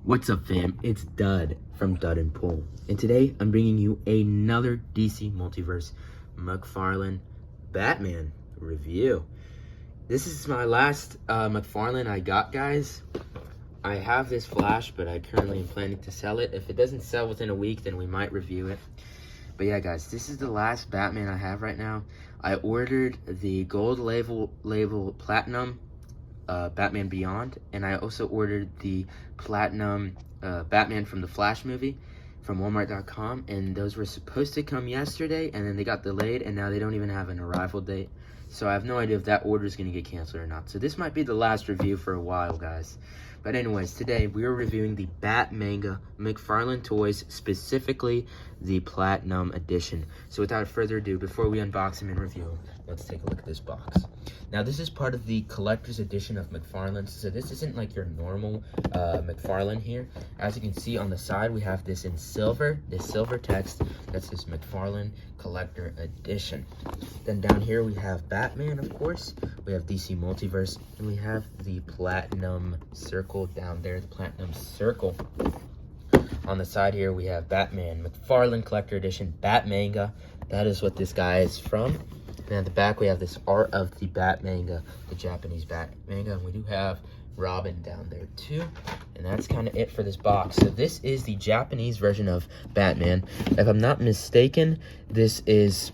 What's up, fam? It's Dud from Dud and Pull, and today I'm bringing you another DC Multiverse McFarlane Batman review. This is my last McFarlane I got, guys. I have this Flash, but I currently am planning to sell it. If it doesn't sell within a week, then we might review it. But yeah, guys, this is the last Batman I have right now. I ordered the gold label platinum Batman Beyond, and I also ordered the platinum Batman from the Flash movie from Walmart.com, and those were supposed to come yesterday, and then they got delayed, and now they don't even have an arrival date. So I have no idea if that order is going to get canceled or not. So this might be the last review for a while, guys. But anyways, today we are reviewing the Bat Manga McFarlane toys, specifically the Platinum Edition. So without further ado, before we unbox them and review them, let's take a look at this box. Now, this is part of the collector's edition of McFarlane. So this isn't like your normal McFarlane here. As you can see on the side, we have this in silver, this silver text. That's this McFarlane Collector Edition. Then down here we have Batman, of course. We have DC Multiverse, and we have the Platinum Circle down there, the Platinum Circle. On the side here, we have Batman McFarlane Collector Edition Bat Manga. That is what this guy is from. And at the back, we have this art of the Bat Manga, the Japanese Bat Manga. And we do have Robin down there too. And that's kind of it for this box. So this is the Japanese version of Batman. If I'm not mistaken, this is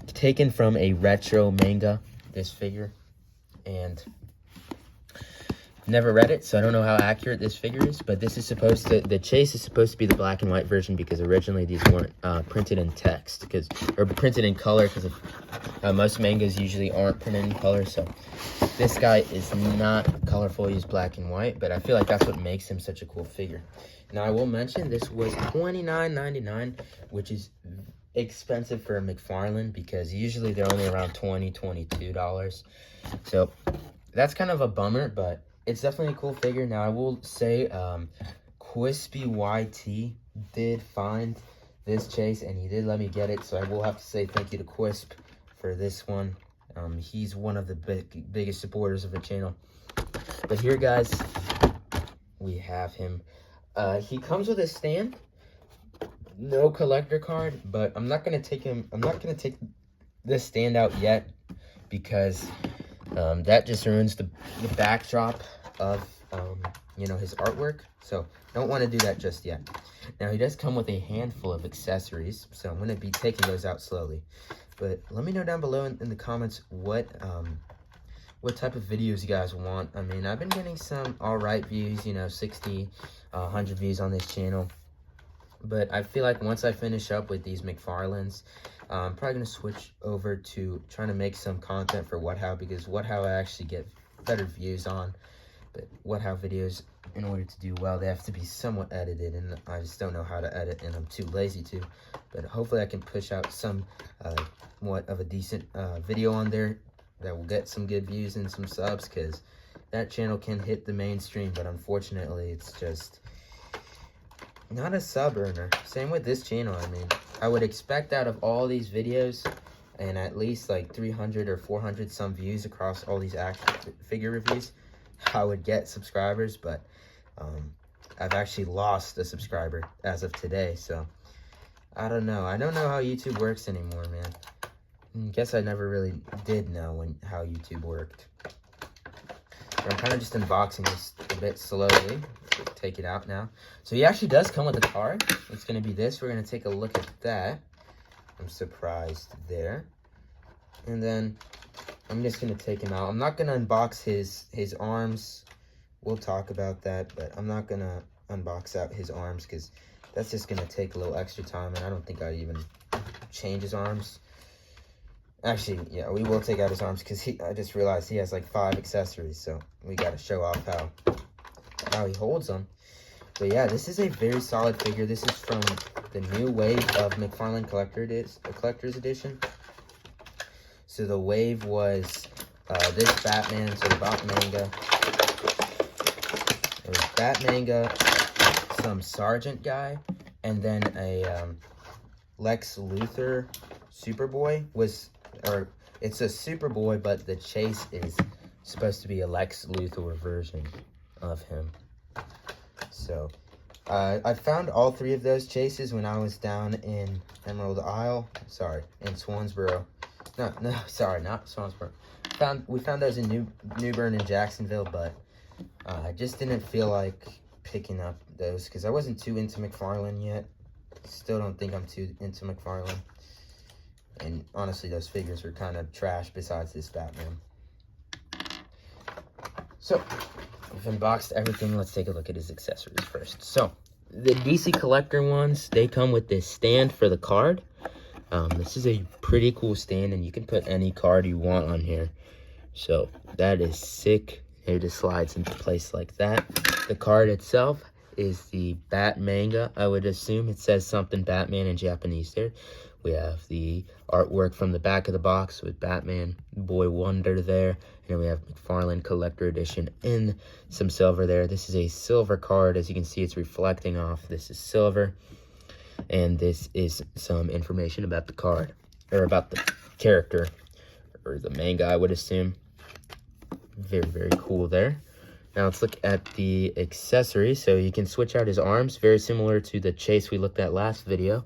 taken from a retro manga, this figure. And never read it, so I don't know how accurate this figure is, but this is supposed to, the chase is supposed to be the black and white version, because originally these weren't printed in text, or printed in color, because most mangas usually aren't printed in color. So this guy is not colorful, he's black and white, but I feel like that's what makes him such a cool figure. Now, I will mention this was $29.99, which is expensive for a McFarlane, because usually they're only around $20, $22. So that's kind of a bummer, but it's definitely a cool figure. Now, I will say, Quispy YT did find this chase, and he did let me get it, so I will have to say thank you to Quisp for this one. He's one of the biggest supporters of the channel. But here, guys, we have him. He comes with a stand, no collector card, but I'm not gonna take this stand out yet, because that just ruins the backdrop of you know, his artwork. So don't want to do that just yet. Now, he does come with a handful of accessories, so I'm going to be taking those out slowly. But let me know down below in the comments what type of videos you guys want. I mean, I've been getting some alright views, you know, 60, 100 views on this channel. But I feel like once I finish up with these McFarlanes, I'm probably going to switch over to trying to make some content for What How, because What How I actually get better views on. But What How videos, in order to do well, they have to be somewhat edited, and I just don't know how to edit, and I'm too lazy to. But hopefully I can push out some somewhat of a decent video on there that will get some good views and some subs, because that channel can hit the mainstream, but unfortunately it's just not a sub earner. Same with this channel. I mean, I would expect out of all these videos, and at least like 300 or 400 some views across all these action figure reviews, I would get subscribers, but I've actually lost a subscriber as of today. So I don't know. I don't know how YouTube works anymore, man. I guess I never really did know how YouTube worked. But I'm kind of just unboxing this a bit slowly. Take it out now. So he actually does come with a card. It's going to be this. We're going to take a look at that. I'm surprised there. And then I'm just going to take him out. I'm not going to unbox his arms. We'll talk about that, but I'm not going to unbox out his arms, because that's just going to take a little extra time, and I don't think I'd even change his arms. Actually, yeah, we will take out his arms, because I just realized he has like 5 accessories, so we got to show off how he holds them. But yeah, this is a very solid figure. This is from the new wave of McFarlane Collector's Edition. So the wave was this Batman, so the Bat Manga. It was Bat Manga, some Sergeant guy, and then a Lex Luthor Superboy it's a Superboy, but the chase is supposed to be a Lex Luthor version of him. So So I found all 3 of those chases when I was down in Emerald Isle. Sorry, in Swansboro. No, sorry, not Swansboro. We found those in New Bern and Jacksonville, but I just didn't feel like picking up those because I wasn't too into McFarlane yet. Still don't think I'm too into McFarlane. And honestly, those figures are kind of trash besides this Batman. So, we've unboxed everything. Let's take a look at his accessories first. So, the DC Collector ones, they come with this stand for the card. This is a pretty cool stand, and you can put any card you want on here. So, that is sick. It just slides into place like that. The card itself is the Bat Manga. I would assume it says something Batman in Japanese there. We have the artwork from the back of the box with Batman, Boy Wonder there. And we have McFarlane Collector Edition in some silver there. This is a silver card. As you can see, it's reflecting off. This is silver. And this is some information about the card, or about the character, or the manga, I would assume. Very, very cool there. Now let's look at the accessories. So you can switch out his arms, very similar to the chase we looked at last video.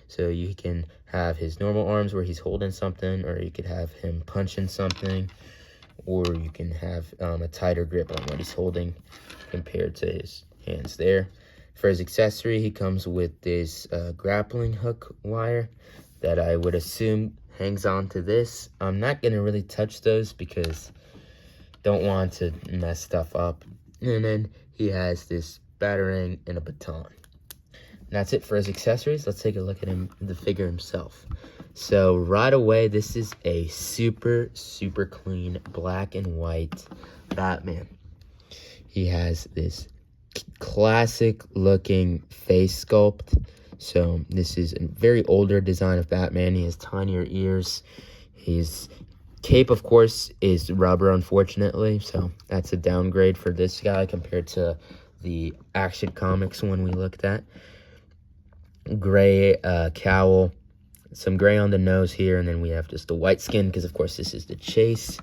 So you can have his normal arms where he's holding something, or you could have him punching something, or you can have a tighter grip on what he's holding compared to his hands there. For his accessory, he comes with this grappling hook wire that I would assume hangs on to this. I'm not going to really touch those because don't want to mess stuff up. And then he has this batarang and a baton. And that's it for his accessories. Let's take a look at the figure himself. So right away, this is a super, super clean black and white Batman. He has this classic looking face sculpt. So this is a very older design of Batman. He has tinier ears. His cape, of course, is rubber, unfortunately. So that's a downgrade for this guy compared to the Action Comics one we looked at. Gray cowl, some gray on the nose here, and then we have just the white skin because, of course, this is the chase.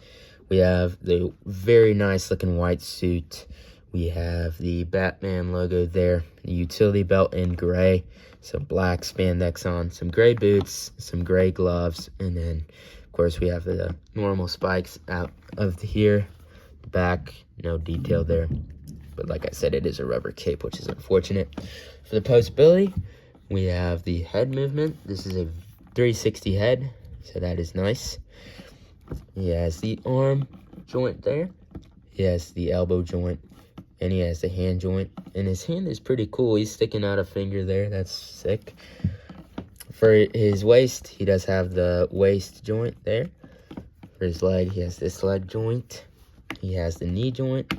We have the very nice looking white suit. We have the Batman logo there, the utility belt in gray, some black spandex on, some gray boots, some gray gloves, and then, of course, we have the normal spikes out of here. The back, no detail there. But like I said, it is a rubber cape, which is unfortunate. For the posability, we have the head movement. This is a 360 head, so that is nice. He has the arm joint there. He has the elbow joint, and he has the hand joint. And his hand is pretty cool. He's sticking out a finger there. That's sick. For his waist, he does have the waist joint there. For his leg, he has this leg joint. He has the knee joint,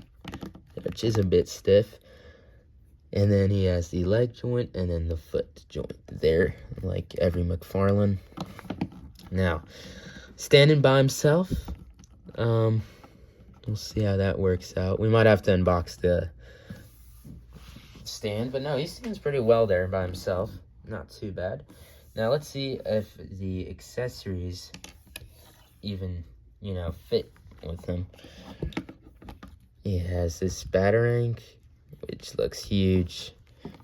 which is a bit stiff. And then he has the leg joint and then the foot joint there, like every McFarlane. Now, standing by himself, we'll see how that works out. We might have to unbox the stand, but no, he stands pretty well there by himself. Not too bad. Now, let's see if the accessories even, fit with him. He has this batarang, which looks huge.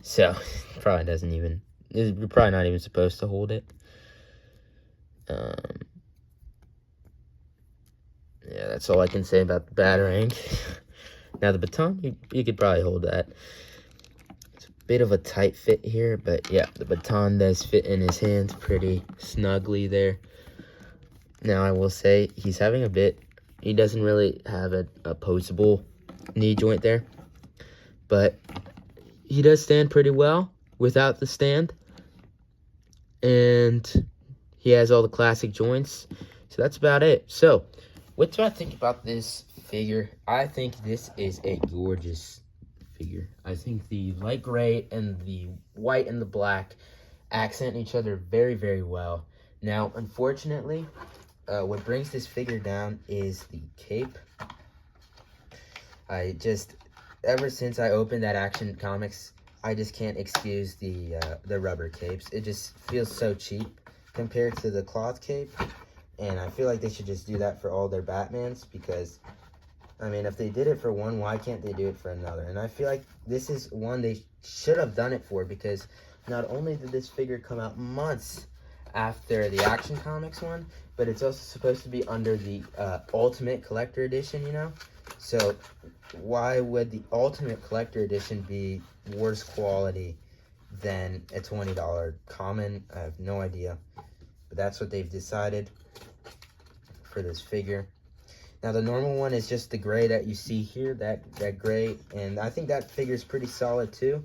So, probably doesn't even, you're probably not even supposed to hold it. Yeah, that's all I can say about the batarang. Now, the baton, you could probably hold that. It's a bit of a tight fit here, but yeah, the baton does fit in his hands pretty snugly there. Now, I will say, he's having he doesn't really have a opposable knee joint there. But he does stand pretty well without the stand. And he has all the classic joints. So that's about it. So, what do I think about this figure? I think this is a gorgeous figure. I think the light gray and the white and the black accent each other very, very well. Now, unfortunately, what brings this figure down is the cape. Ever since I opened that Action Comics, I just can't excuse the rubber capes. It just feels so cheap compared to the cloth cape. And I feel like they should just do that for all their Batmans because I mean, if they did it for one, why can't they do it for another? And I feel like this is one they should have done it for, because not only did this figure come out months after the Action Comics one, but it's also supposed to be under the Ultimate Collector Edition, you know? So why would the Ultimate Collector Edition be worse quality than a $20 common? I have no idea. But that's what they've decided for this figure. Now, the normal one is just the gray that you see here, that gray, and I think that figure is pretty solid too.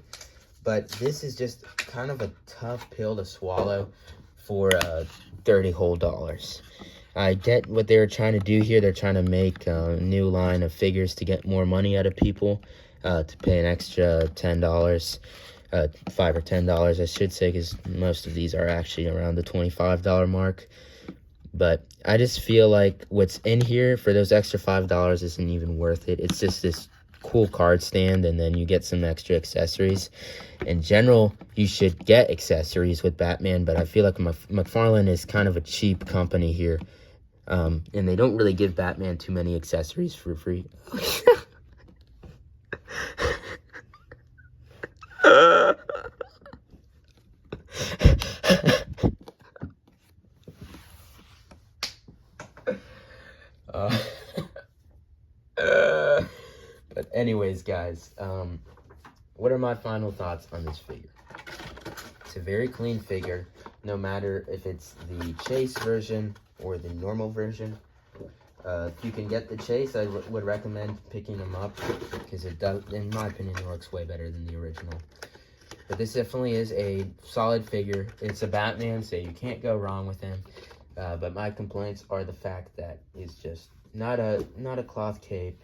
But this is just kind of a tough pill to swallow for $30 whole. I get what they were trying to do here. They're trying to make a new line of figures to get more money out of people, to pay an extra $10, $5 or $10, I should say, because most of these are actually around the $25 mark. But I just feel like what's in here for those extra $5 isn't even worth it. It's just this cool card stand, and then you get some extra accessories. In general, you should get accessories with Batman, but I feel like McFarlane is kind of a cheap company here. And they don't really give Batman too many accessories for free. But anyways, guys, what are my final thoughts on this figure? It's a very clean figure, no matter if it's the Chase version or the normal version. If you can get the Chase, I would recommend picking them up, because it does, in my opinion, it works way better than the original. But this definitely is a solid figure. It's a Batman, so you can't go wrong with him. But my complaints are the fact that it's just not a cloth cape.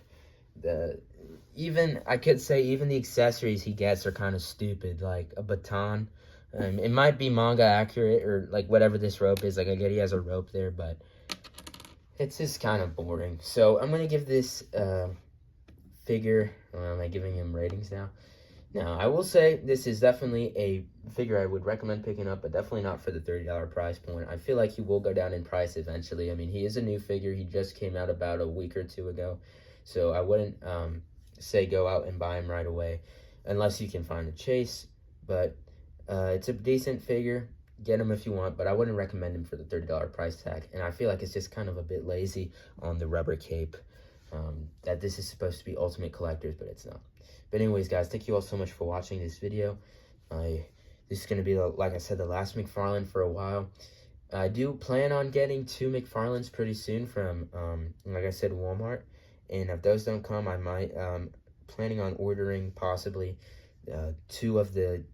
I could say even the accessories he gets are kind of stupid, like a baton. It might be manga accurate, or like whatever this rope is. Like, I get he has a rope there, but it's just kind of boring. So I'm gonna give this figure. Am I giving him ratings now? Now, I will say this is definitely a figure I would recommend picking up, but definitely not for the $30 price point. I feel like he will go down in price eventually. I mean, he is a new figure. He just came out about a week or two ago. So I wouldn't say go out and buy him right away unless you can find a Chase. But it's a decent figure. Get him if you want, but I wouldn't recommend him for the $30 price tag. And I feel like it's just kind of a bit lazy on the rubber cape. That this is supposed to be Ultimate Collectors, but it's not. But anyways, guys, thank you all so much for watching this video. This is going to be, like I said, the last McFarlane for a while. I do plan on getting 2 McFarlanes pretty soon from, like I said, Walmart. And if those don't come, I might, planning on ordering possibly 2 of the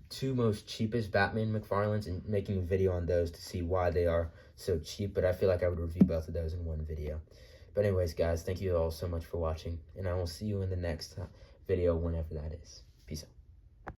2 most cheapest Batman McFarlanes and making a video on those to see why they are so cheap. But I feel like I would review both of those in one video. But anyways, guys, thank you all so much for watching, and I will see you in the next video, whenever that is.